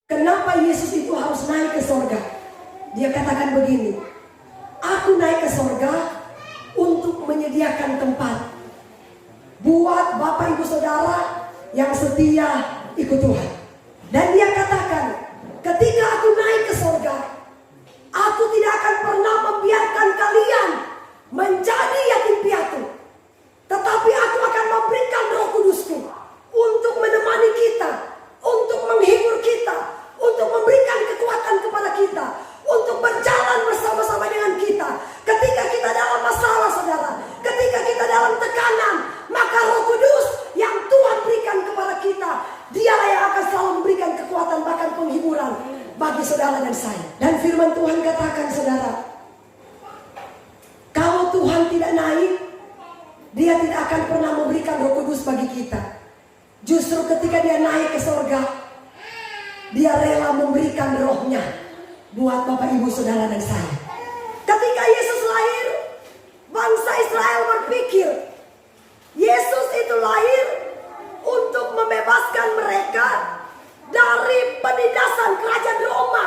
Kenapa Yesus itu harus naik ke sorga? Dia katakan begini, aku naik ke sorga untuk menyediakan tempat buat Bapak Ibu Saudara yang setia ikut Tuhan. Dan dia katakan, ketika aku naik ke sorga, aku tidak akan pernah membiarkan kalian menjadi yatim piatu, tetapi aku akan memberikan Roh Kudusku untuk menemani kita, untuk menghibur kita, untuk memberikan kekuatan kepada kita, untuk berjalan bersama-sama dengan kita. Ketika kita dalam masalah, saudara, ketika kita dalam tekanan, maka Roh Kudus yang Tuhan berikan kepada kita, dialah yang akan selalu memberikan kekuatan, bahkan penghiburan bagi saudara dan saya. Dan firman Tuhan katakan, saudara, kalau Tuhan tidak naik, Dia tidak akan pernah memberikan Roh Kudus bagi kita. Justru ketika Dia naik ke sorga, Dia rela memberikan rohnya buat Bapak Ibu Saudara dan saya. Ketika Yesus lahir, bangsa Israel berpikir Yesus itu lahir untuk membebaskan mereka dari penindasan kerajaan Roma.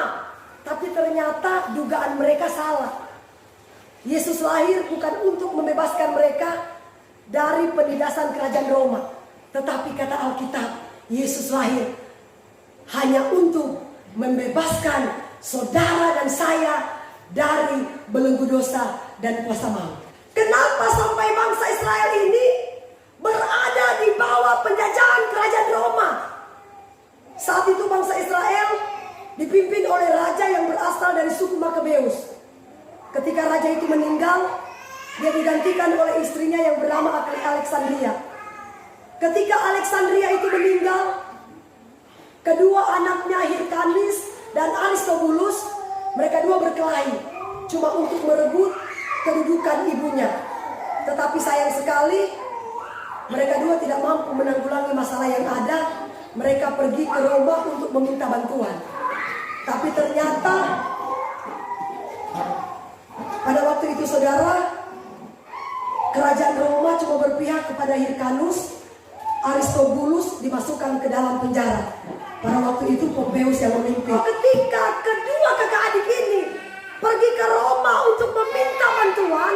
Tapi ternyata dugaan mereka salah. Yesus lahir bukan untuk membebaskan mereka dari penindasan kerajaan Roma, tetapi kata Alkitab, Yesus lahir hanya untuk membebaskan saudara dan saya dari belenggu dosa dan kuasa maut. Kenapa sampai bangsa Israel ini berada di bawah penjajahan kerajaan Roma? Saat itu bangsa Israel dipimpin oleh raja yang berasal dari suku Makabeus. Ketika raja itu meninggal, dia digantikan oleh istrinya yang bernama Alexandria. Ketika Alexandria itu meninggal, kedua anaknya Hyrcanus dan Aristobulus, mereka dua berkelahi cuma untuk merebut kedudukan ibunya. Tetapi sayang sekali, mereka dua tidak mampu menanggulangi masalah yang ada. Mereka pergi ke Roma untuk meminta bantuan. Tapi ternyata pada waktu itu, saudara, kerajaan Roma cuma berpihak kepada Hyrcanus. Aristobulus dimasukkan ke dalam penjara. Pada waktu itu Pompeius yang memimpin. Ketika kedua kakak adik ini pergi ke Roma untuk meminta bantuan,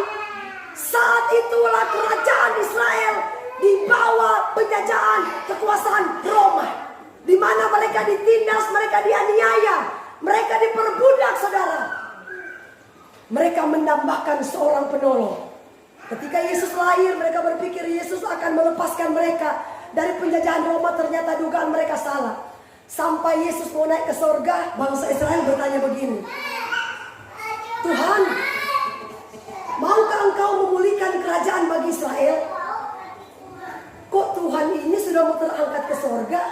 saat itulah kerajaan Israel di bawah penjajahan kekuasaan Roma, di mana mereka ditindas, mereka dianiaya, mereka diperbudak, saudara. Mereka mendambakan seorang penolong. Ketika Yesus lahir, mereka berpikir Yesus akan melepaskan mereka dari penjajahan Roma. Ternyata dugaan mereka salah. Sampai Yesus mau naik ke sorga, bangsa Israel bertanya begini, Tuhan, maukah Engkau memulihkan kerajaan bagi Israel? Kok Tuhan ini sudah mau terangkat ke sorga,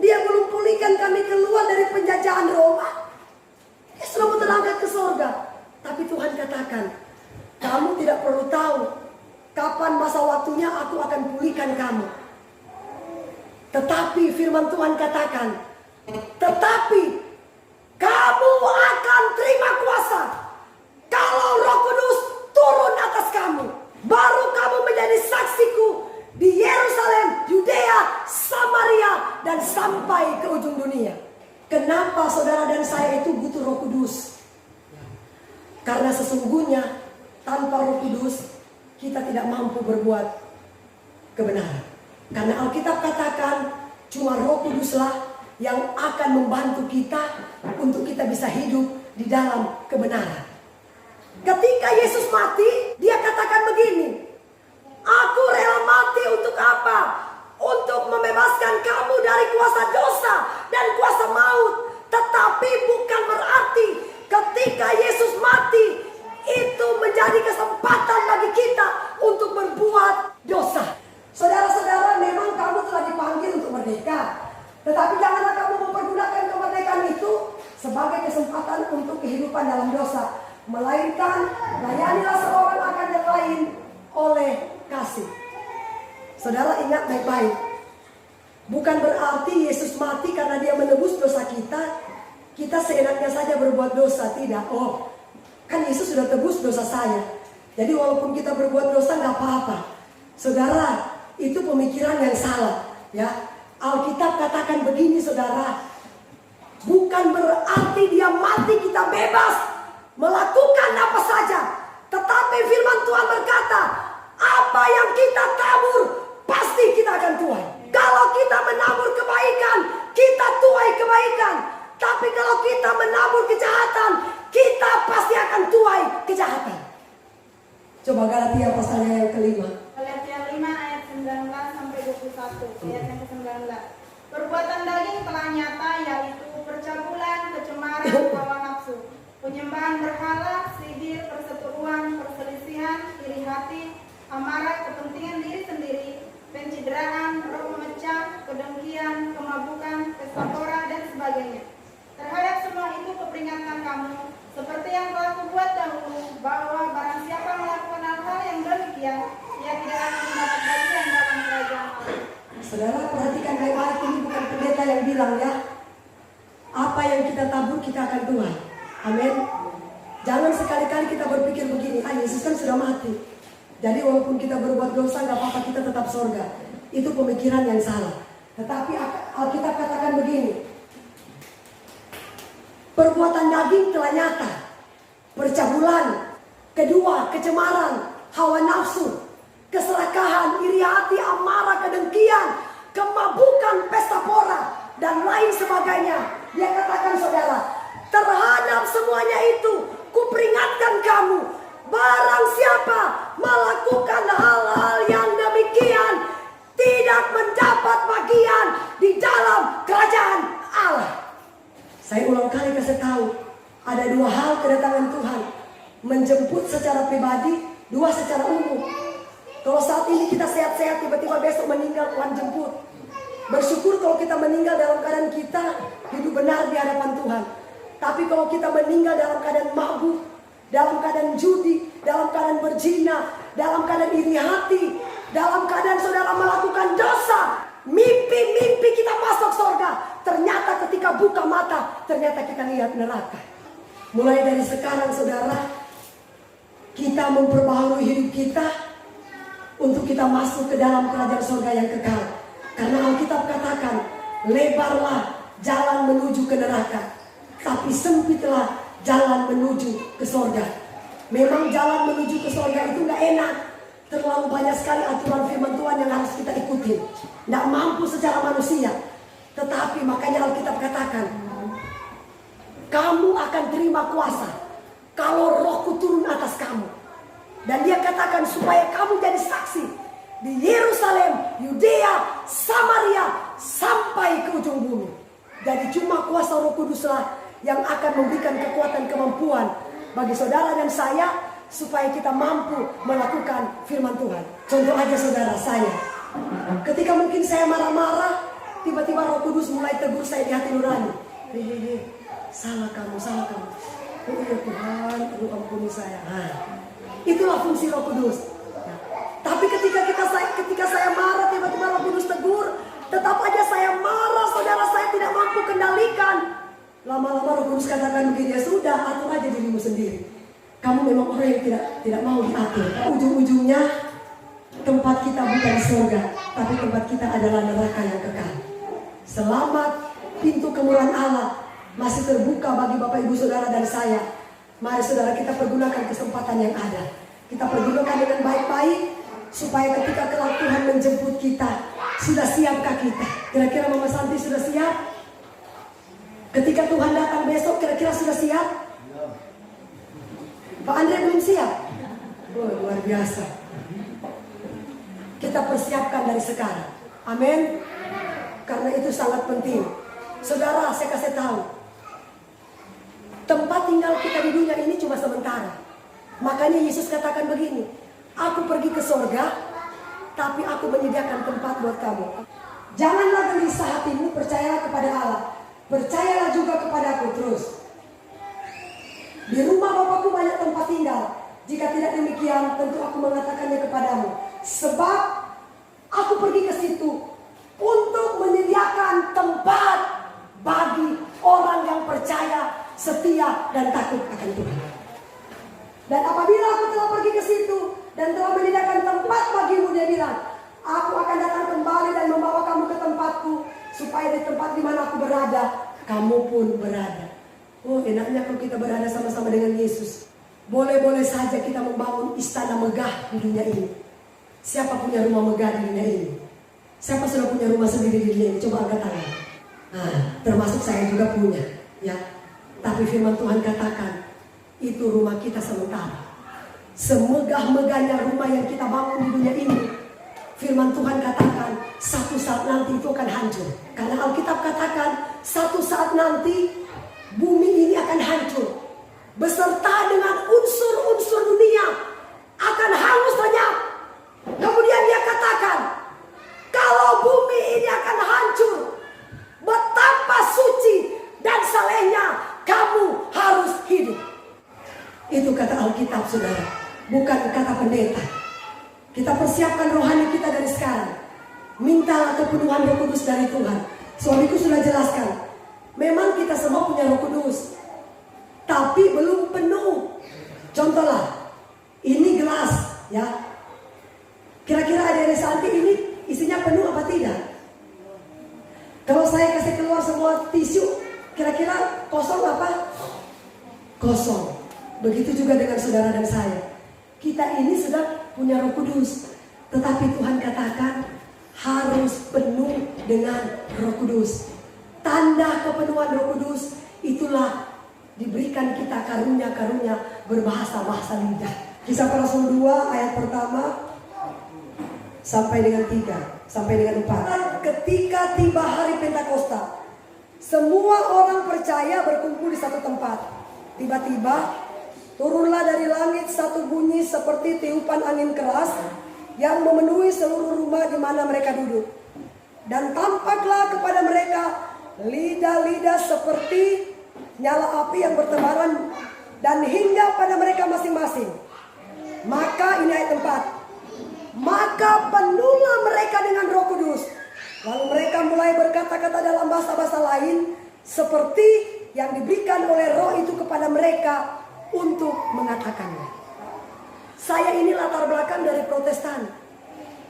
Dia belum pulihkan kami keluar dari penjajahan Roma? Dia sudah mau terangkat ke sorga. Tapi Tuhan katakan, kamu tidak perlu tahu kapan masa waktunya aku akan pulihkan kamu. Tetapi firman Tuhan katakan, tetapi kamu akan terima kuasa kalau Roh Kudus turun atas kamu. Baru kamu menjadi saksiku di Yerusalem, Yudea, Samaria, dan sampai ke ujung dunia. Kenapa saudara dan saya itu butuh Roh Kudus? Karena sesungguhnya tanpa Roh Kudus kita tidak mampu berbuat kebenaran. Karena Alkitab katakan cuma Roh Kuduslah yang akan membantu kita untuk kita bisa hidup di dalam kebenaran. Ketika Yesus mati, Dia katakan begini, aku rela mati untuk apa? Untuk membebaskan kamu dari kuasa dosa dan kuasa maut. Tetapi bukan berarti ketika Yesus mati itu menjadi kesempatan bagi kita untuk berbuat dosa. Saudara-saudara, memang kamu telah dipanggil untuk merdeka. Tetapi janganlah kamu mempergunakan kemerdekaan itu sebagai kesempatan untuk kehidupan dalam dosa. Melainkan layanilah seorang akan yang lain oleh kasih. Saudara ingat baik-baik, bukan berarti Yesus mati karena Dia menebus dosa kita, kita seenaknya saja berbuat dosa. Tidak. Oh, kan Yesus sudah tebus dosa saya, jadi walaupun kita berbuat dosa nggak apa-apa. Saudara, itu pemikiran yang salah, ya. Alkitab katakan begini, saudara, bukan bukan berarti dia mati kita bebas melakukan apa saja. Tetapi firman Tuhan berkata, apa yang kita tabur pasti kita akan tuai. Kalau kita menabur kebaikan, kita tuai kebaikan. Tapi kalau kita menabur kejahatan, kita pasti akan tuai kejahatan. Coba Galatia pasalnya yang kelima. Galatia 5 ayat 19 sampai 21. Ayat yang ke-19. Perbuatan daging telah nyata, yaitu percabulan, kecemaran, hawa nafsu, penyembahan berhala, sihir, perseteruan, perselisihan, iri hati, amarah, kepentingan diri sendiri, pencideraan, roh memecah, kedengkian, kemabukan, pesta pora, dan sebagainya. Terhadap semua itu kuperingatkan kamu, seperti yang telah kubuat dahulu, bahwa barang siapa melakukan hal-hal yang demikian, ia tidak akan mendapat bagian dalam kerajaan Allah. Saudara, perhatikan baik-baik, ini bukan pendeta yang bilang ya. Apa yang kita tabur kita akan tuai. Amin. Jangan sekali-kali kita berpikir begini, Yesus kan sudah mati, jadi walaupun kita berbuat dosa gak apa-apa, kita tetap surga. Itu pemikiran yang salah. Tetapi Alkitab katakan begini, perbuatan daging telah nyata, percabulan, kedua kecemaran, hawa nafsu, keserakahan, iri hati, amarah, kedengkian, kemabukan, pesta pora, dan lain sebagainya. Dia katakan, saudara, terhadap semuanya itu kuperingatkan kamu, barang siapa melakukan hal-hal yang demikian tidak mendapat bagian di dalam kerajaan Allah. Saya ulang kali kasih tahu, ada dua hal kedatangan Tuhan, menjemput secara pribadi, dua secara umum. Kalau saat ini kita sehat-sehat, tiba-tiba besok meninggal, Tuhan jemput. Bersyukur kalau kita meninggal dalam keadaan kita hidup benar di hadapan Tuhan. Tapi kalau kita meninggal dalam keadaan mabuk, dalam keadaan judi, dalam keadaan berzina, dalam keadaan iri hati, dalam keadaan saudara melakukan dosa, mimpi-mimpi kita masuk surga, ternyata ketika buka mata, ternyata kita lihat neraka. Mulai dari sekarang saudara, kita memperbaharui hidup kita untuk kita masuk ke dalam kerajaan surga yang kekal. Karena Alkitab katakan, lebarlah jalan menuju ke neraka, tapi sempitlah jalan menuju ke surga. Memang jalan menuju ke surga itu gak enak. Terlalu banyak sekali aturan firman Tuhan yang harus kita ikuti. Gak mampu secara manusia. Tetapi makanya Alkitab katakan, kamu akan terima kuasa kalau Rohku turun atas kamu. Dan dia katakan supaya kamu jadi saksi di Yerusalem, Yudea, Samaria, sampai ke ujung bumi. Jadi cuma kuasa Roh Kuduslah yang akan memberikan kekuatan kemampuan bagi saudara dan saya supaya kita mampu melakukan firman Tuhan. Contoh aja saudara, saya ketika mungkin saya marah-marah, tiba-tiba Roh Kudus mulai tegur saya di hati nurani. Salah kamu, salah kamu. Oh iya Tuhan, ampuni saya. Itulah fungsi Roh Kudus. Tapi ketika saya marah, tiba-tiba Roh Kudus tegur, tetap aja saya marah, saudara, saya tidak mampu kendalikan. Lama-lama Roh Kudus katakan begini, ya sudah, atur aja dirimu sendiri. Kamu memang orang yang tidak mau diatur. Ujung-ujungnya tempat kita bukan surga, tapi tempat kita adalah neraka yang kekal. Selamat, pintu kemurahan Allah masih terbuka bagi Bapak Ibu Saudara dan saya. Mari saudara, kita pergunakan kesempatan yang ada. Kita pergunakan dengan baik-baik supaya ketika kelak Tuhan menjemput kita, sudah siapkah kita? Kira-kira Mama Santi sudah siap? Ketika Tuhan datang besok, kira-kira sudah siap? Pak Andre belum siap? Oh, luar biasa. Kita persiapkan dari sekarang. Amin. Karena itu sangat penting. Saudara, saya kasih tahu, tempat tinggal kita di dunia ini cuma sementara. Makanya Yesus katakan begini, aku pergi ke sorga, tapi aku menyediakan tempat buat kamu. Janganlah gelisah hatimu, percayalah kepada Allah. Percayalah juga kepadaku terus. Di rumah Bapakku banyak tempat tinggal. Jika tidak demikian, tentu aku mengatakannya kepadamu. Sebab aku pergi ke situ untuk menyediakan tempat bagi orang yang percaya, setia, dan takut akan Tuhan. Dan apabila aku telah pergi ke situ dan telah menyediakan tempat bagimu, dia bilang, aku akan datang kembali dan membawa kamu ke tempatku, supaya di tempat di mana aku berada, kamu pun berada. Oh, enaknya kalau kita berada sama-sama dengan Yesus. Boleh-boleh saja kita membangun istana megah di dunia ini. Siapa punya rumah megah di dunia ini? Siapa sudah punya rumah sendiri di dunia ini? Coba angkat tangan. Nah, termasuk saya juga punya, ya. Tapi firman Tuhan katakan, itu rumah kita sementara. Semegah-megahnya rumah yang kita bangun di dunia ini, firman Tuhan katakan, satu saat nanti itu akan hancur. Karena Alkitab katakan, satu saat nanti bumi ini akan hancur. Beserta dengan unsur-unsur dunia akan hangus lenyap. Kemudian dia katakan, kalau bumi ini akan hancur, betapa suci dan salehnya kamu harus hidup. Itu kata Alkitab, saudara, bukan kata pendeta. Kita persiapkan rohani kita dari sekarang. Mintalah kepenuhan Roh Kudus dari Tuhan. Suamiku sudah jelaskan, memang kita semua punya Roh Kudus, tapi belum penuh. Contohlah, ini gelas, ya. Kira-kira adik-adik Santi ini isinya penuh apa tidak? Kalau saya kasih keluar semua tisu, kira-kira kosong apa? Kosong. Begitu juga dengan saudara dan saya. Kita ini sudah punya Roh Kudus, tetapi Tuhan katakan harus penuh dengan Roh Kudus. Tanda kepenuhan Roh Kudus itulah diberikan kita karunia-karunia berbahasa-bahasa lidah. Kisah Para Rasul 2 ayat pertama sampai dengan 3 sampai dengan 4. Ketika tiba hari Pentakosta, semua orang percaya berkumpul di satu tempat. Tiba-tiba turunlah dari langit satu bunyi seperti tiupan angin keras yang memenuhi seluruh rumah di mana mereka duduk. Dan tampaklah kepada mereka lidah-lidah seperti nyala api yang bertebaran dan hingga pada mereka masing-masing. Maka ini ayat 4. Maka penuhlah mereka dengan Roh Kudus. Lalu mereka mulai berkata-kata dalam bahasa-bahasa lain seperti yang diberikan oleh Roh itu kepada mereka untuk mengatakannya. Saya ini latar belakang dari Protestan.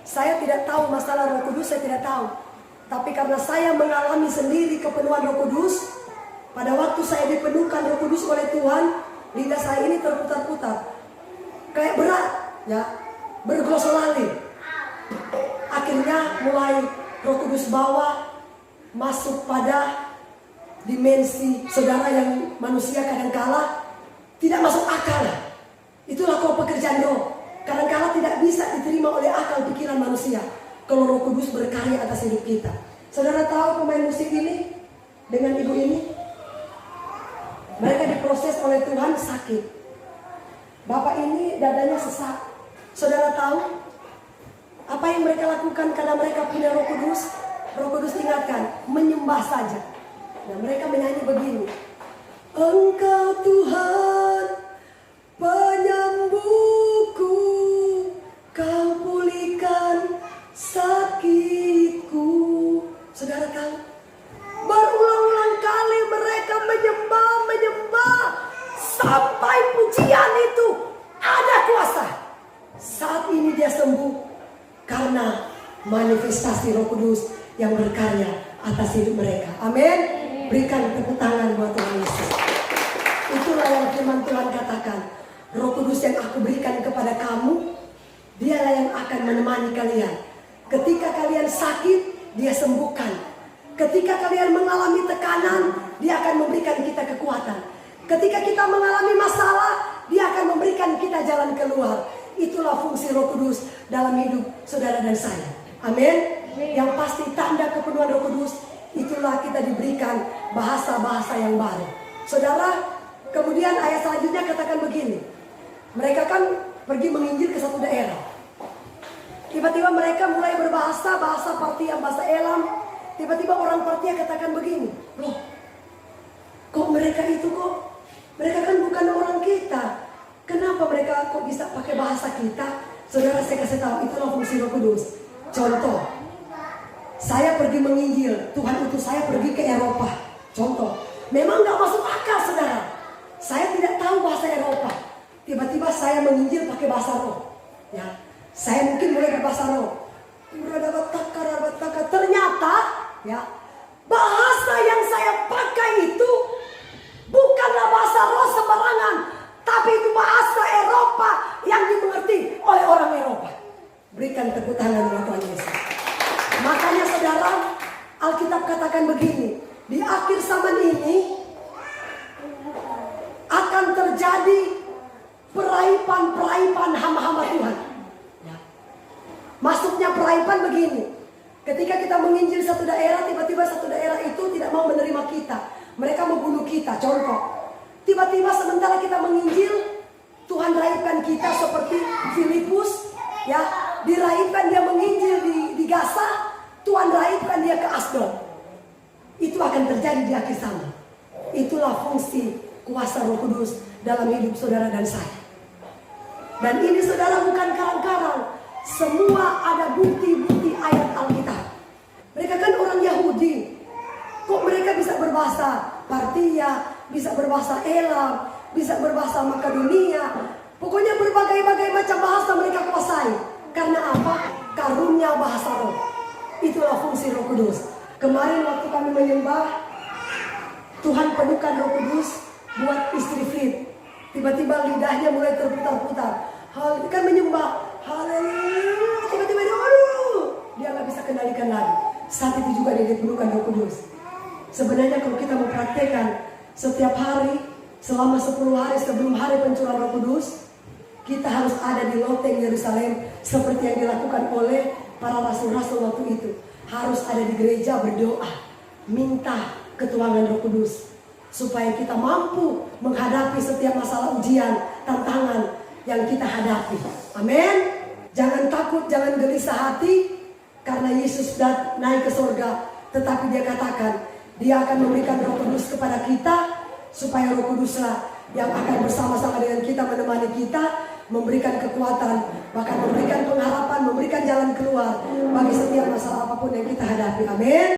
Saya tidak tahu masalah Roh Kudus, saya tidak tahu. Tapi karena saya mengalami sendiri kepenuhan Roh Kudus, pada waktu saya dipenuhkan Roh Kudus oleh Tuhan, lidah saya ini terputar-putar, kayak berat, ya, berglosolali. Akhirnya mulai Roh Kudus bawa masuk pada dimensi saudara yang manusia kadangkala tidak masuk akal. Itulah kok pekerjaan Roh. Kadangkala tidak bisa diterima oleh akal pikiran manusia. Kalau Roh Kudus berkarya atas hidup kita. Saudara tahu pemain musik ini dengan ibu ini? Mereka diproses oleh Tuhan sakit. Bapak ini dadanya sesak. Saudara tahu apa yang mereka lakukan karena mereka punya Roh Kudus? Roh Kudus ingatkan, menyembah saja. Nah, mereka menyanyi begini. Engkau Tuhan penyembuhku, Kau pulihkan sakitku. Saudara tahu? Berulang-ulang kali mereka menyembah sampai pujian itu ada kuasa. Saat ini dia sembuh karena manifestasi Roh Kudus yang berkarya atas hidup mereka. Amin. Berikan tepuk tangan buat Tuhan Yesus. Itulah yang firman Tuhan katakan. Roh Kudus yang aku berikan kepada kamu, dialah yang akan menemani kalian. Ketika kalian sakit, dia sembuhkan. Ketika kalian mengalami tekanan, dia akan memberikan kita kekuatan. Ketika kita mengalami masalah, dia akan memberikan kita jalan keluar. Itulah fungsi Roh Kudus dalam hidup saudara dan saya. Amin. Yang pasti tanda kepenuhan Roh Kudus, itulah kita diberikan bahasa-bahasa yang baru. Saudara, kemudian ayat selanjutnya katakan begini. Mereka kan pergi menginjil ke satu daerah. Tiba-tiba mereka mulai berbahasa, bahasa Partia, bahasa Elam. Tiba-tiba orang Partia katakan begini. Loh, kok mereka itu kok? Mereka kan bukan orang kita. Kenapa mereka kok bisa pakai bahasa kita? Saudara, saya kasih tahu, itulah fungsi Roh Kudus. Contoh, saya pergi menginjil, Tuhan utus saya pergi ke Eropa. Contoh, memang gak masuk akal, saudara. Saya tidak tahu bahasa Eropa. Tiba-tiba saya menginjil pakai bahasa Roh. Ya, saya mungkin mulai berbahasa Roh. Ternyata, ya, bahasa yang saya pakai itu bukanlah bahasa roh sembarangan, tapi itu bahasa Eropa yang dimengerti oleh orang Eropa. Berikan tepuk tangan buat Tuhan Yesus. Makanya saudara, Alkitab katakan begini, di akhir zaman ini akan terjadi peraipan hamba-hamba Tuhan. Ya. Maksudnya peraipan begini, ketika kita menginjil satu daerah, tiba-tiba satu daerah itu tidak mau menerima kita. Mereka membunuh kita, contoh. Tiba-tiba sementara kita menginjil, Tuhan raibkan kita seperti Filipus, ya, diraibkan dia menginjil di Gaza, Tuhan raibkan dia ke Asdod. Itu akan terjadi di akhir zaman. Itulah fungsi kuasa Roh Kudus dalam hidup saudara dan saya. Dan ini saudara bukan karang-karang, semua ada bukti-bukti ayat Alkitab. Mereka kan orang Yahudi, kok mereka bisa berbahasa Partia, bisa berbahasa Elam, bisa berbahasa Makedonia. Pokoknya berbagai-bagai macam bahasa mereka kuasai. Karena apa? Karunia bahasa roh. Itulah fungsi Roh Kudus. Kemarin waktu kami menyembah, Tuhan penuhkan Roh Kudus buat istri Frit. Tiba-tiba lidahnya mulai terputar-putar. Kan menyembah, haleluya. Tiba-tiba dia, aduh, dia nggak bisa kendalikan lagi. Saat itu juga dia dipenuhkan Roh Kudus. Sebenarnya kalau kita mempraktekkan setiap hari selama 10 hari sebelum hari pencurahan Roh Kudus, kita harus ada di loteng Yerusalem seperti yang dilakukan oleh para rasul-rasul waktu itu. Harus ada di gereja berdoa, minta ketuanan Roh Kudus supaya kita mampu menghadapi setiap masalah ujian, tantangan yang kita hadapi. Amin. Jangan takut, jangan gelisah hati, karena Yesus sudah naik ke surga. Tetapi dia katakan, dia akan memberikan Roh Kudus kepada kita, supaya Roh Kuduslah yang akan bersama-sama dengan kita, menemani kita, memberikan kekuatan, bahkan memberikan pengharapan, memberikan jalan keluar bagi setiap masalah apapun yang kita hadapi. Amin.